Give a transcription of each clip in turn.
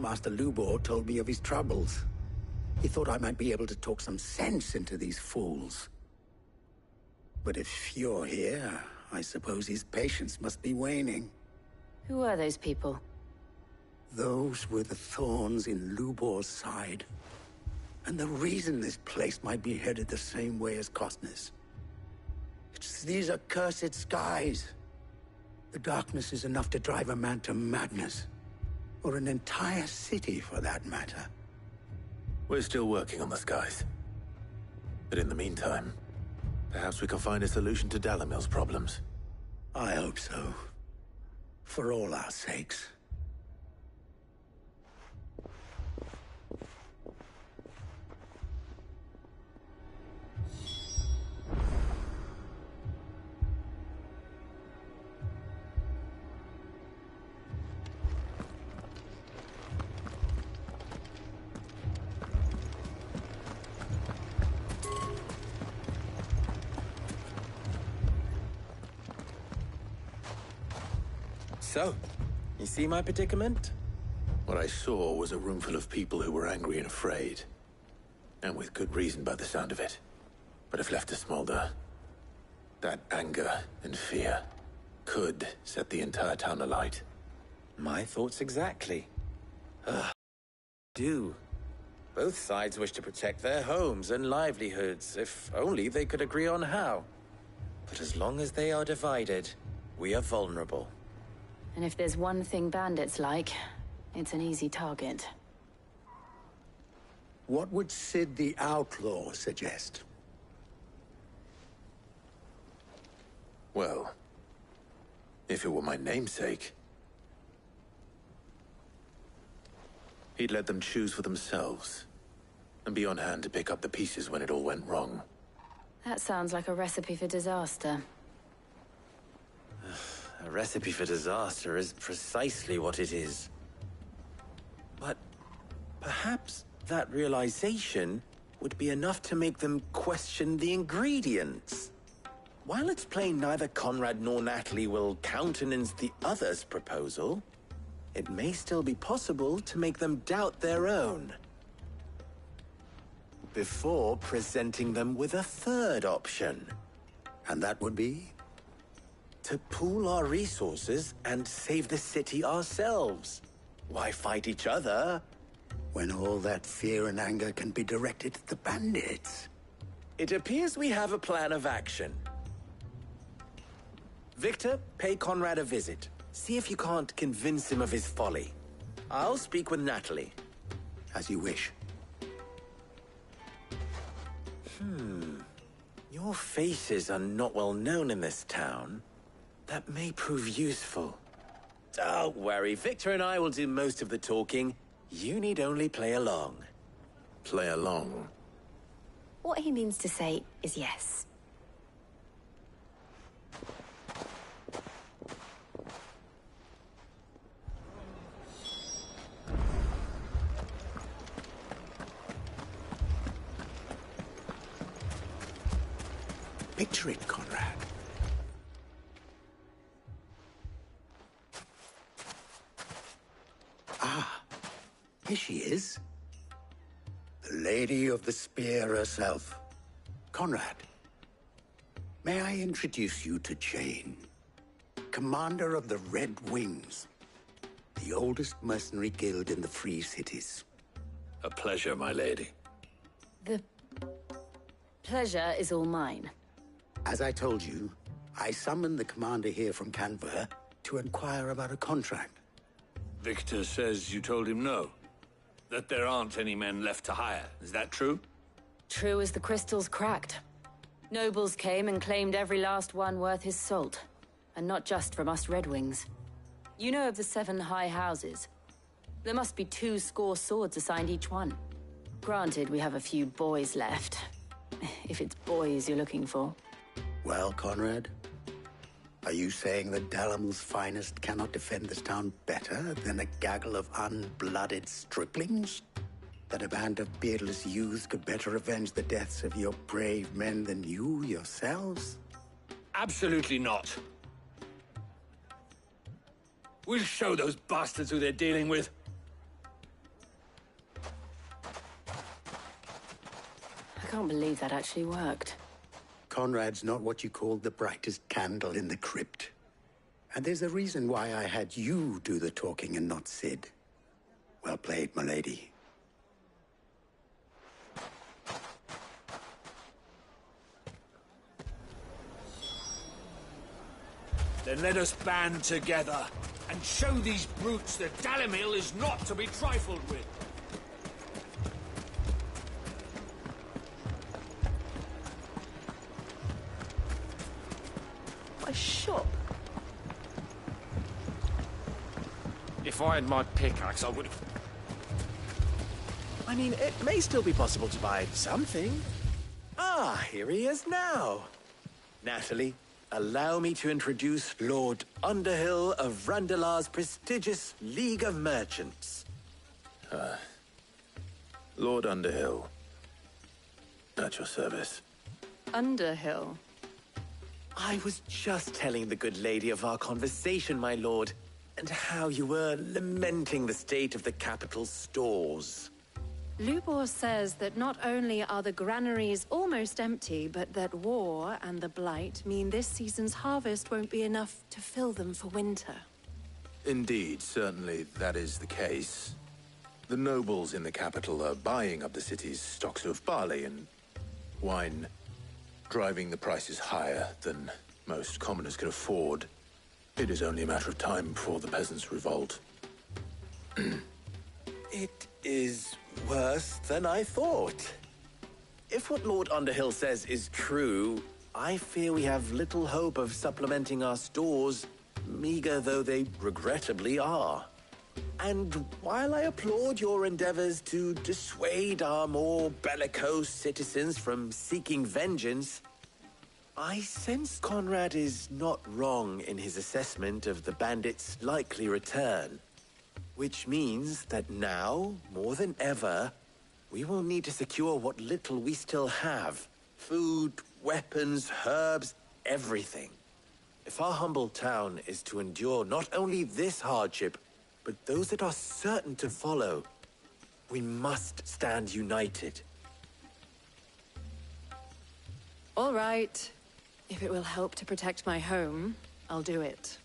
Master Lubor told me of his troubles. He thought I might be able to talk some sense into these fools. But if you're here, I suppose his patience must be waning. Who are those people? Those were the thorns in Lubor's side. And the reason this place might be headed the same way as Costner's. It's these accursed skies. The darkness is enough to drive a man to madness. Or an entire city, for that matter. We're still working on the skies. But in the meantime, perhaps we can find a solution to Dalimil's problems. I hope so. For all our sakes. So, you see my predicament? What I saw was a room full of people who were angry and afraid. And with good reason by the sound of it. But if left to smolder, that anger and fear could set the entire town alight. My thoughts exactly. Both sides wish to protect their homes and livelihoods, if only they could agree on how. But as long as they are divided, we are vulnerable. And if there's one thing bandits like, it's an easy target. What would Sid the Outlaw suggest? Well, if it were my namesake, he'd let them choose for themselves, and be on hand to pick up the pieces when it all went wrong. That sounds like a recipe for disaster. A recipe for disaster is precisely what it is. But perhaps that realization would be enough to make them question the ingredients. While it's plain neither Conrad nor Natalie will countenance the other's proposal, it may still be possible to make them doubt their own. Before presenting them with a third option. And that would be? To pool our resources and save the city ourselves. Why fight each other? When all that fear and anger can be directed at the bandits. It appears we have a plan of action. Victor, pay Conrad a visit. See if you can't convince him of his folly. I'll speak with Natalie. As you wish. Your faces are not well known in this town. That may prove useful. Don't worry, Victor and I will do most of the talking. You need only play along. Play along? What he means to say is yes. Picture it, Conrad. Here she is. The Lady of the Spear herself. Conrad, may I introduce you to Jane, commander of the Red Wings, the oldest mercenary guild in the Free Cities. A pleasure, my lady. The pleasure is all mine. As I told you, I summoned the commander here from Canver to inquire about a contract. Victor says you told him no. That there aren't any men left to hire. Is that true? True as the crystals cracked. Nobles came and claimed every last one worth his salt. And not just from us Red Wings. You know of the 7 high houses. There must be 2 swords assigned each one. Granted, we have a few boys left. If it's boys you're looking for. Well, Conrad, are you saying that Dalimil's finest cannot defend this town better than a gaggle of unblooded striplings? That a band of beardless youths could better avenge the deaths of your brave men than you yourselves? Absolutely not. We'll show those bastards who they're dealing with. can't believe that actually worked. Conrad's not what you call the brightest candle in the crypt. And there's a reason why I had you do the talking and not Sid. Well played, milady. Then let us band together and show these brutes that Dalimil is not to be trifled with. My shop. If I had my pickaxe, I would have... I mean, it may still be possible to buy something. Ah, here he is now. Natalie, allow me to introduce Lord Underhill of Randalar's prestigious League of Merchants. Lord Underhill. At your service. Underhill. I was just telling the good lady of our conversation, my lord, and how you were lamenting the state of the capital's stores. Lubor says that not only are the granaries almost empty, but that war and the Blight mean this season's harvest won't be enough to fill them for winter. Indeed, certainly that is the case. The nobles in the capital are buying up the city's stocks of barley and wine, driving the prices higher than most commoners can afford. It is only a matter of time before the peasants revolt. It is worse than I thought. If what Lord Underhill says is true, I fear we have little hope of supplementing our stores, meager though they regrettably are. And while I applaud your endeavors to dissuade our more bellicose citizens from seeking vengeance, I sense Conrad is not wrong in his assessment of the bandits' likely return. Which means that now, more than ever, we will need to secure what little we still have. Food, weapons, herbs, everything. If our humble town is to endure not only this hardship, but those that are certain to follow, we must stand united. All right. If it will help to protect my home, I'll do it.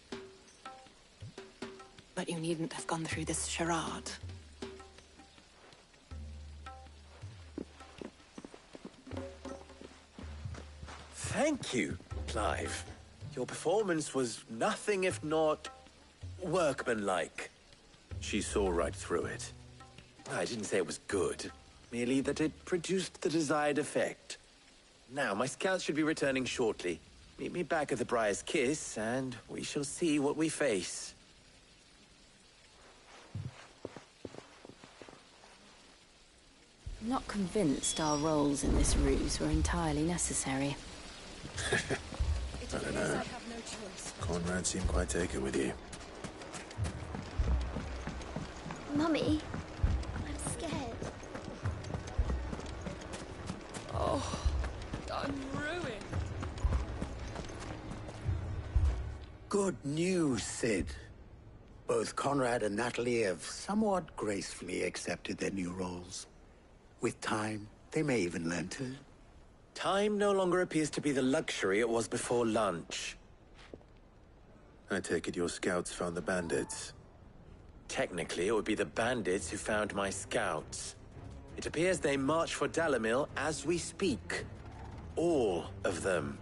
But you needn't have gone through this charade. Thank you, Clive. Your performance was nothing if not workmanlike. She saw right through it. I didn't say it was good, merely that it produced the desired effect. Now, my scouts should be returning shortly. Meet me back at the Briar's Kiss, and we shall see what we face. I'm not convinced our roles in this ruse were entirely necessary. I don't know. Conrad seemed quite taken with you. Mummy, I'm scared. Oh, I'm ruined. Good news, Sid. Both Conrad and Natalie have somewhat gracefully accepted their new roles. With time, they may even learn to. Time no longer appears to be the luxury it was before lunch. I take it your scouts found the bandits. Technically, it would be the bandits who found my scouts. It appears they march for Dalimil as we speak. All of them.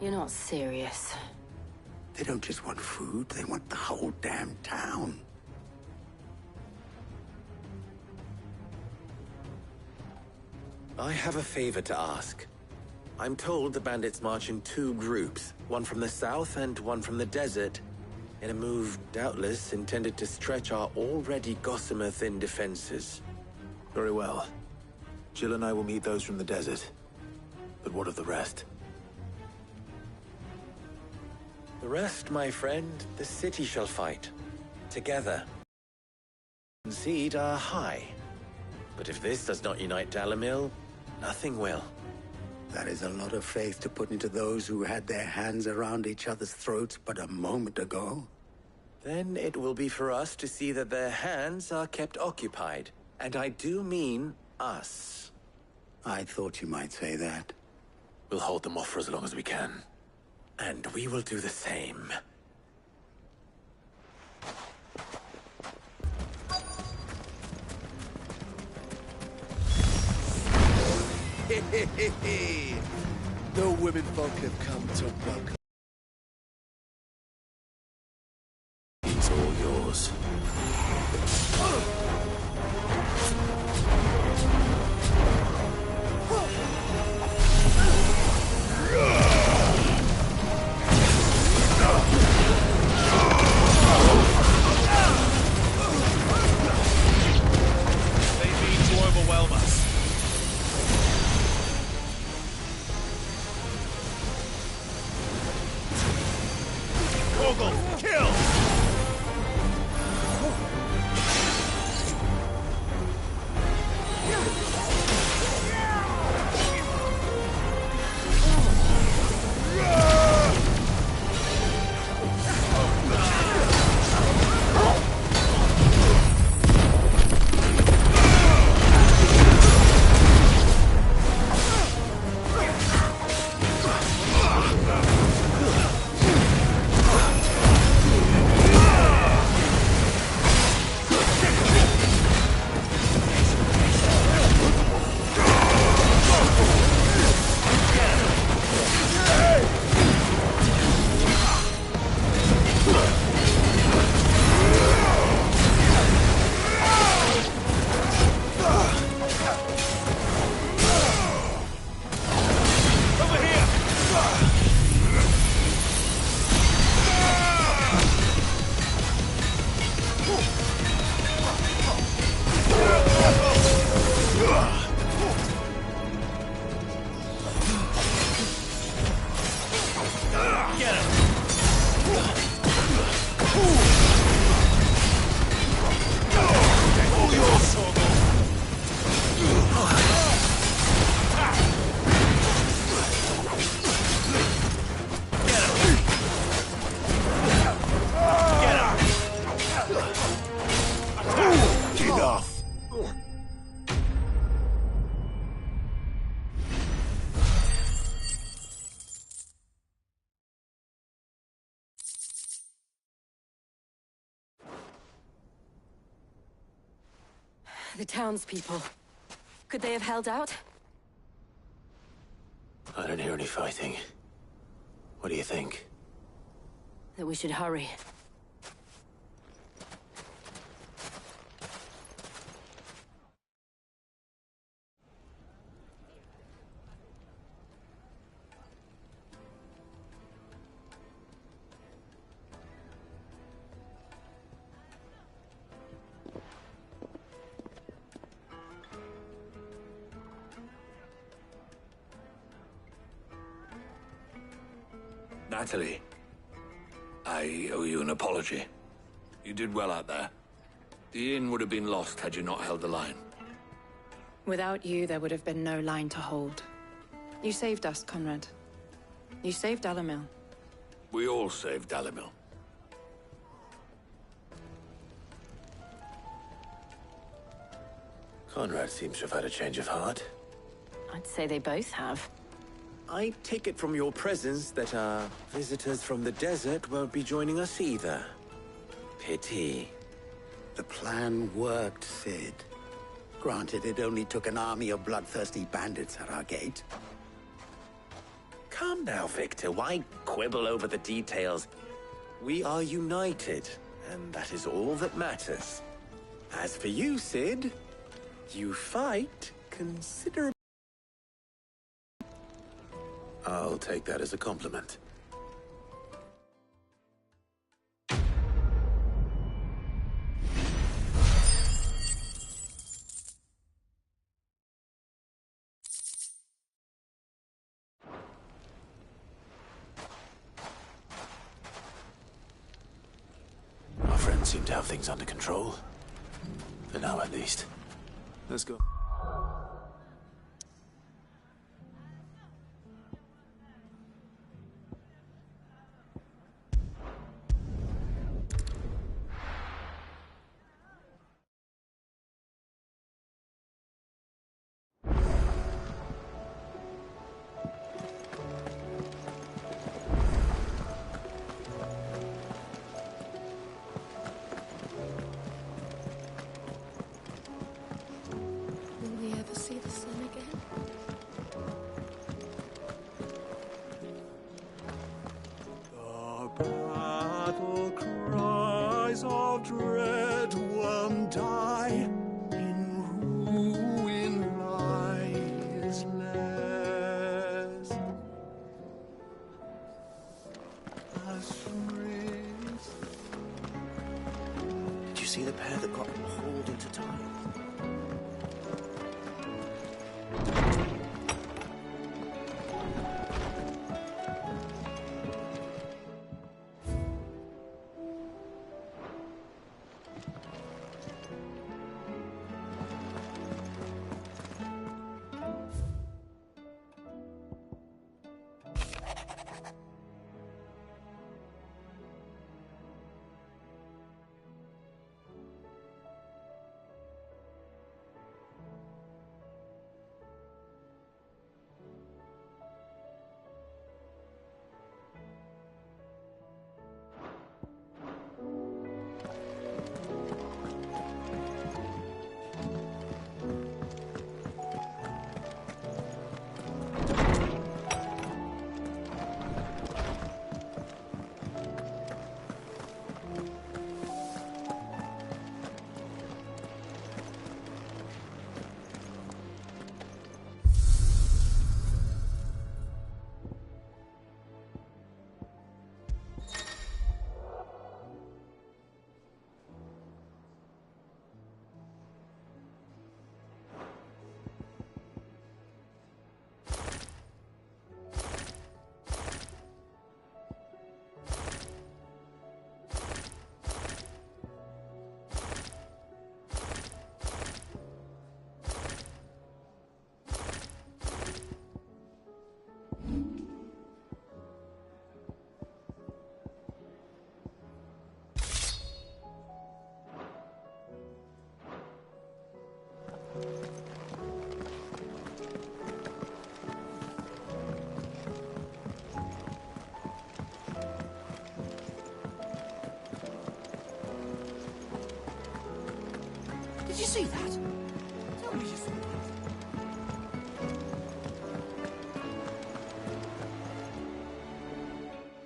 You're not serious. They don't just want food, they want the whole damn town. I have a favor to ask. I'm told the bandits march in two groups, one from the south and one from the desert, in a move doubtless intended to stretch our already gossamer-thin defenses. Very well. Jill and I will meet those from the desert. But what of the rest? The rest, my friend, the city shall fight. Together. Concede are high. But if this does not unite Dalimil, nothing will. That is a lot of faith to put into those who had their hands around each other's throats but a moment ago. Then it will be for us to see that their hands are kept occupied. And I do mean us. I thought you might say that. We'll hold them off for as long as we can. And we will do the same. The women folk have come to welcome. It's all yours. They mean to overwhelm us. Kogel, kill! The townspeople. Could they have held out? I don't hear any fighting. What do you think? That we should hurry. Natalie, I owe you an apology. You did well out there. The inn would have been lost had you not held the line. Without you, there would have been no line to hold. You saved us, Conrad. You saved Dalimil. We all saved Dalimil. Conrad seems to have had a change of heart. I'd say they both have. I take it from your presence that our visitors from the desert won't be joining us either. Pity. The plan worked, Sid. Granted, it only took an army of bloodthirsty bandits at our gate. Come now, Victor. Why quibble over the details? We are united, and that is all that matters. As for you, Sid, you fight considerably. I'll take that as a compliment. Our friends seem to have things under control. For now, at least. Let's go. dread worm die, in ruin lies less. Did you see the pair that got hauled into time? Did you see that? Tell me you saw that.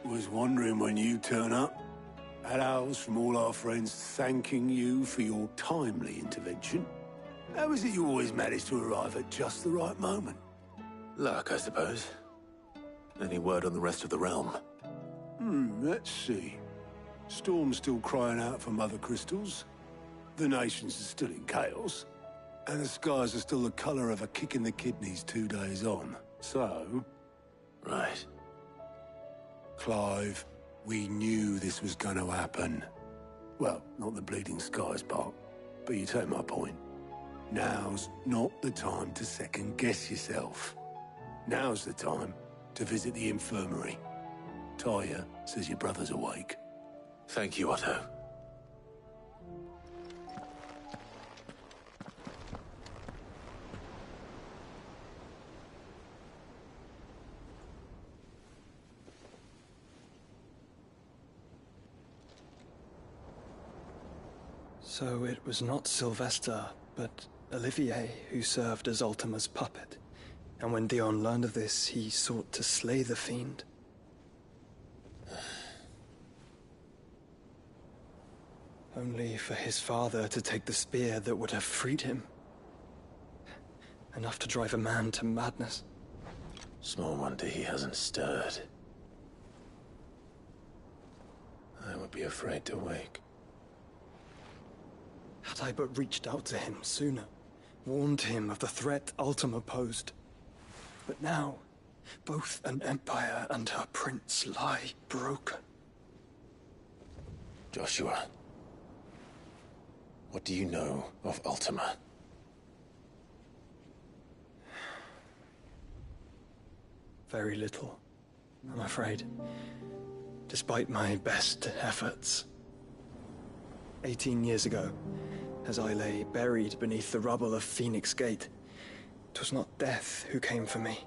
Was wondering when you turn up. Had owls from all our friends thanking you for your timely intervention. How is it you always manage to arrive at just the right moment? Luck, I suppose. Any word on the rest of the realm? Let's see. Storm's still crying out for Mother Crystals. The nations are still in chaos. And the skies are still the colour of a kick in the kidneys 2 days on. So... Right. Clive, we knew this was going to happen. Well, not the bleeding skies part, but you take my point. Now's not the time to second-guess yourself. Now's the time to visit the infirmary. Talia says your brother's awake. Thank you, Otto. So it was not Sylvester, but Olivier who served as Ultima's puppet. And when Dion learned of this, he sought to slay the fiend. Only for his father to take the spear that would have freed him. Enough to drive a man to madness. Small wonder he hasn't stirred. I would be afraid to wake. Had I but reached out to him sooner, warned him of the threat Ultima posed. But now, both an empire and her prince lie broken. Joshua, what do you know of Ultima? Very little, I'm afraid. Despite my best efforts. 18 years ago, as I lay buried beneath the rubble of Phoenix Gate, it was not death who came for me,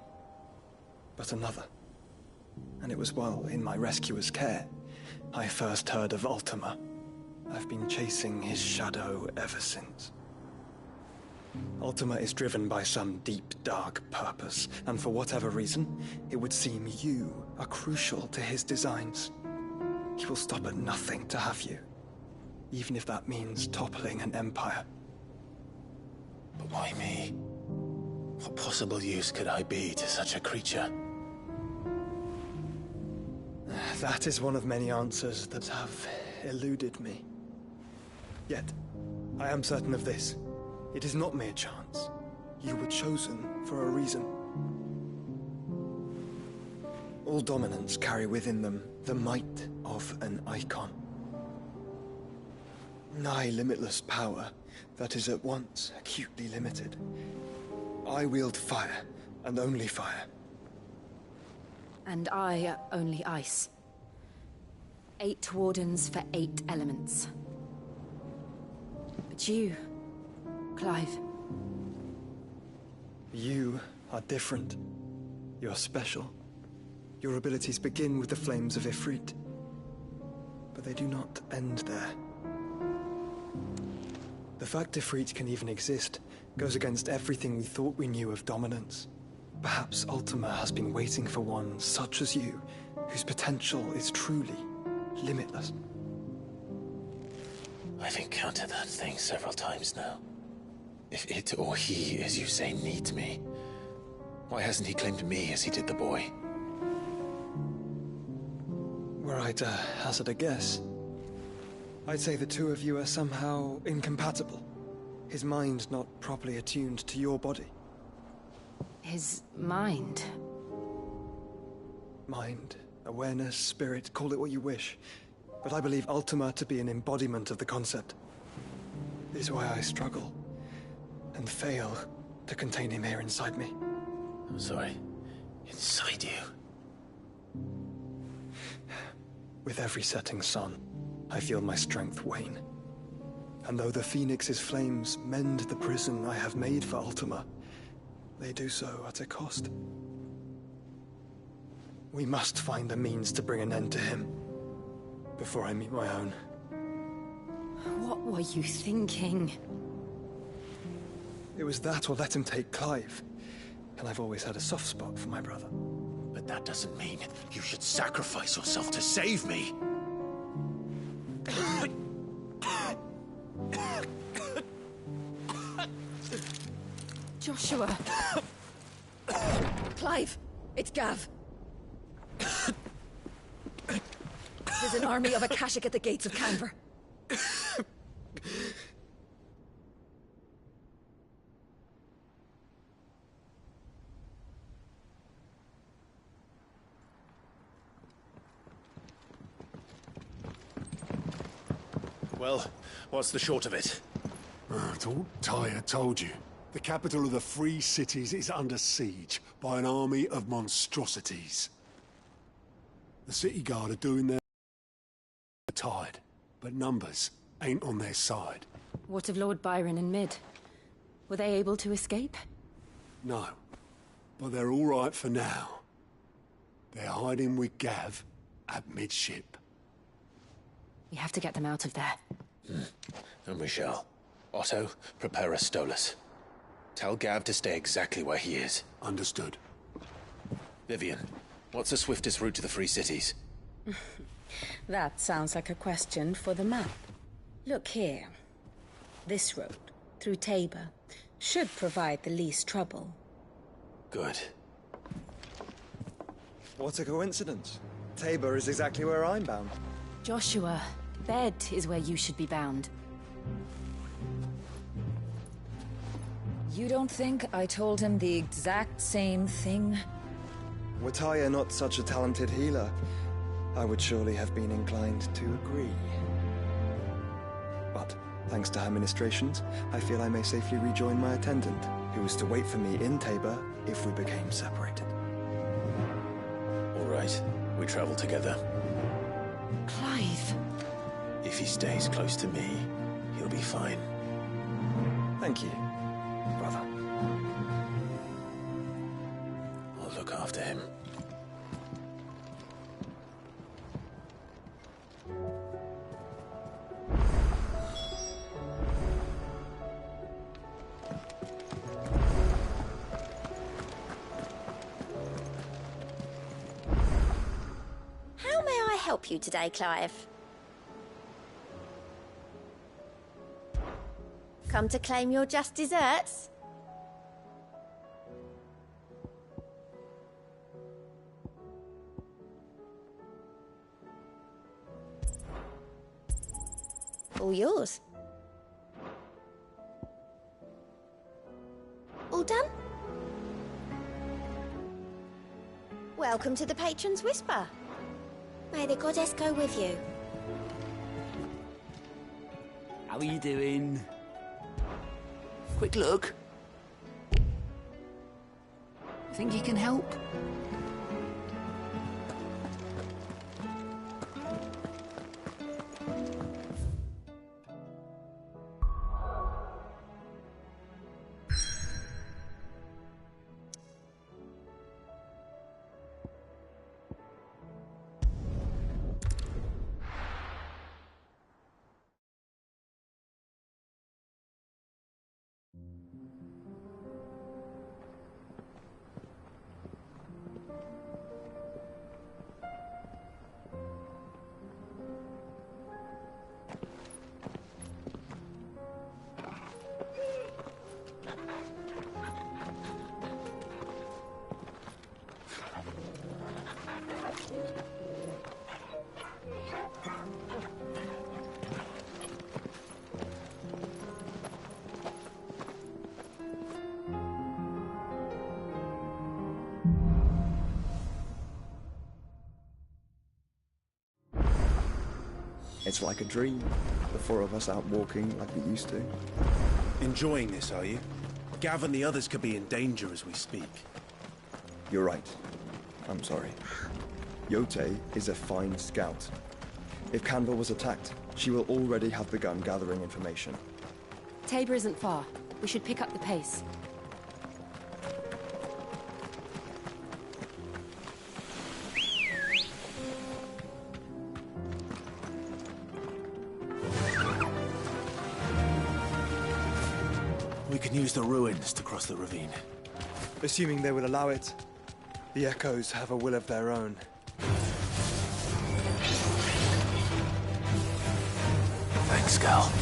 but another. And it was while in my rescuer's care, I first heard of Ultima. I've been chasing his shadow ever since. Ultima is driven by some deep, dark purpose, and for whatever reason, it would seem you are crucial to his designs. He will stop at nothing to have you. even if that means toppling an empire. But why me? What possible use could I be to such a creature? That is one of many answers that have eluded me. Yet, I am certain of this. It is not mere chance. You were chosen for a reason. All dominants carry within them the might of an icon. Nigh limitless power that is at once acutely limited. I wield fire, and only fire. And I only ice. 8 wardens for 8 elements. But you, Clive. You are different. You're special. Your abilities begin with the flames of Ifrit. But they do not end there. The fact Ifrit can even exist goes against everything we thought we knew of dominance. Perhaps Ultima has been waiting for one such as you, whose potential is truly limitless. I've encountered that thing several times now. If it or he, as you say, needs me, why hasn't he claimed me as he did the boy? Were I to hazard a guess, I'd say the two of you are somehow incompatible. His mind not properly attuned to your body. His mind? Mind, awareness, spirit, call it what you wish. But I believe Ultima to be an embodiment of the concept. This is why I struggle and fail to contain him here inside me. I'm sorry. Inside you? With every setting sun, I feel my strength wane. And though the Phoenix's flames mend the prison I have made for Ultima, they do so at a cost. We must find a means to bring an end to him before I meet my own. What were you thinking? It was that or let him take Clive. And I've always had a soft spot for my brother. But that doesn't mean you should sacrifice yourself to save me. Joshua! Clive! It's Gav! There's an army of Akashic at the gates of Canver. Well, what's the short of it? It's all Tyr told you. The capital of the Free Cities is under siege by an army of monstrosities. The city guard are doing their tired, but numbers ain't on their side. What of Lord Byron and Mid? Were they able to escape? No, but they're all right for now. They're hiding with Gav at midship. We have to get them out of there. And we shall. Otto, prepare a Stolas. Tell Gav to stay exactly where he is. Understood. Vivian, what's the swiftest route to the Free Cities? That sounds like a question for the map. Look here. This road, through Tabor, should provide the least trouble. Good. What a coincidence. Tabor is exactly where I'm bound. Joshua, Bed is where you should be bound. You don't think I told him the exact same thing? Were Tyr not such a talented healer, I would surely have been inclined to agree. But, thanks to her ministrations, I feel I may safely rejoin my attendant, who was to wait for me in Tabor if we became separated. All right, we travel together. Clive! If he stays close to me, he'll be fine. Thank you, brother. I'll look after him. How may I help you today, Clive? Come to claim your just desserts? All yours. All done? Welcome to the Patron's Whisper. May the goddess go with you. How are you doing? Quick look. Think you can help? It's like a dream. The four of us out walking like we used to. Enjoying this, are you? Gav and the others could be in danger as we speak. You're right. I'm sorry. Yote is a fine scout. If Canva was attacked, she will already have begun gathering information. Tabor isn't far. We should pick up the pace. We can use the ruins to cross the ravine. Assuming they will allow it. The Echoes have a will of their own. Thanks, Gal.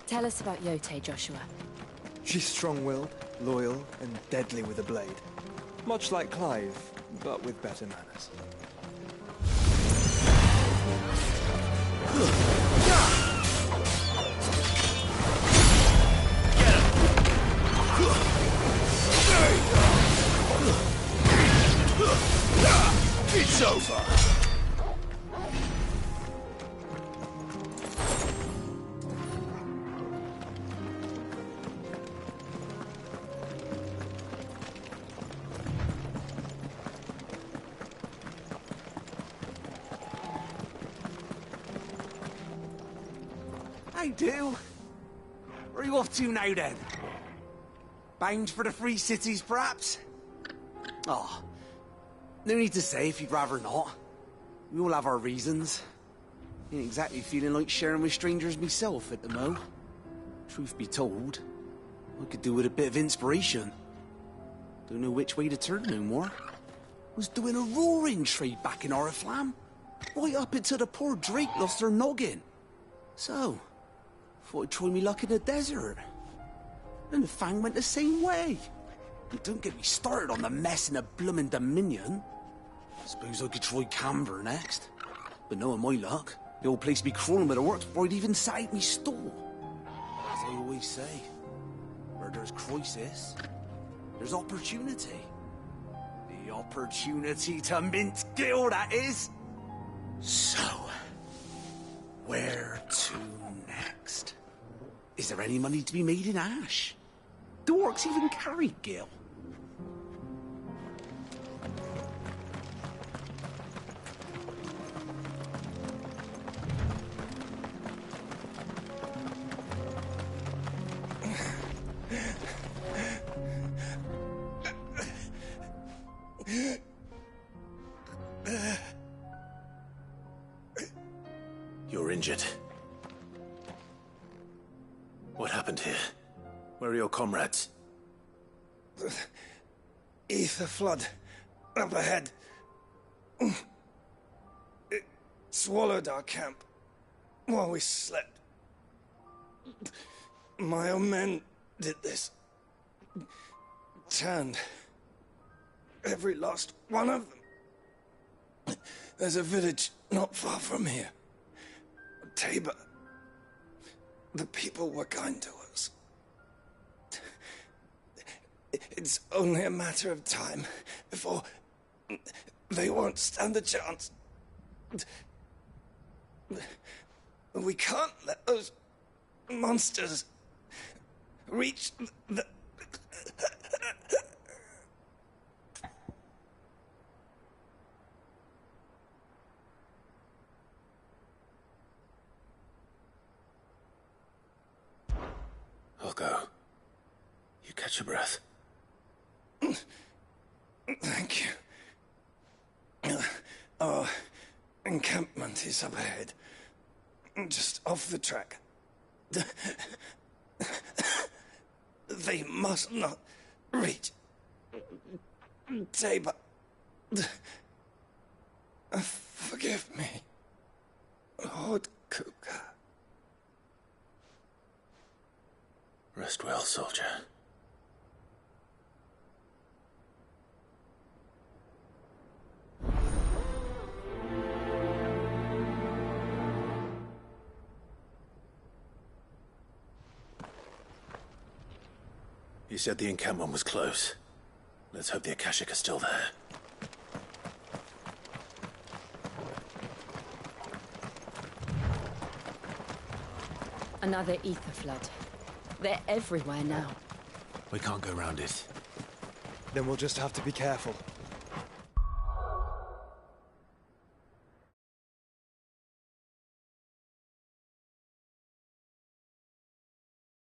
Tell us about Yote, Joshua. She's strong-willed, loyal, and deadly with a blade. Much like Clive, but with better manners. It's over! Hey, deal. Where are you off to now, then? Bound for the Free Cities, perhaps? Oh, no need to say if you'd rather not. We all have our reasons. Ain't exactly feeling like sharing with strangers myself at the mo. Truth be told, I could do with a bit of inspiration. Don't know which way to turn no more. Was doing a roaring trade back in Oriflamme. Right up until the poor Drake lost her noggin. So, thought I'd try me luck in the desert. And the Fang went the same way. And don't get me started on the mess in the bloomin' Dominion. Suppose I could try Camber next. But knowing my luck, the old place be crawling with the works before I'd even sat out me stall. As I always say, where there's crisis, there's opportunity. The opportunity to mint Gil, that is. So, where to next? Is there any money to be made in Ash? Do orcs even carry Gil? You're injured. What happened here? Where are your comrades? Ether flood. Up ahead. It swallowed our camp while we slept. My own men did this. Turned every last one of them. There's a village not far from here. Tabor. The people were kind to us. It's only a matter of time before they won't stand a chance. We can't let those monsters reach the... I'll go. You catch your breath. Thank you. Our encampment is up ahead. Just off the track. They must not reach Tabor. Forgive me, Lord Kuka. Rest well, soldier. You said the encampment was close. Let's hope the Akashic are still there. Another ether flood. They're everywhere now. We can't go around it. Then we'll just have to be careful.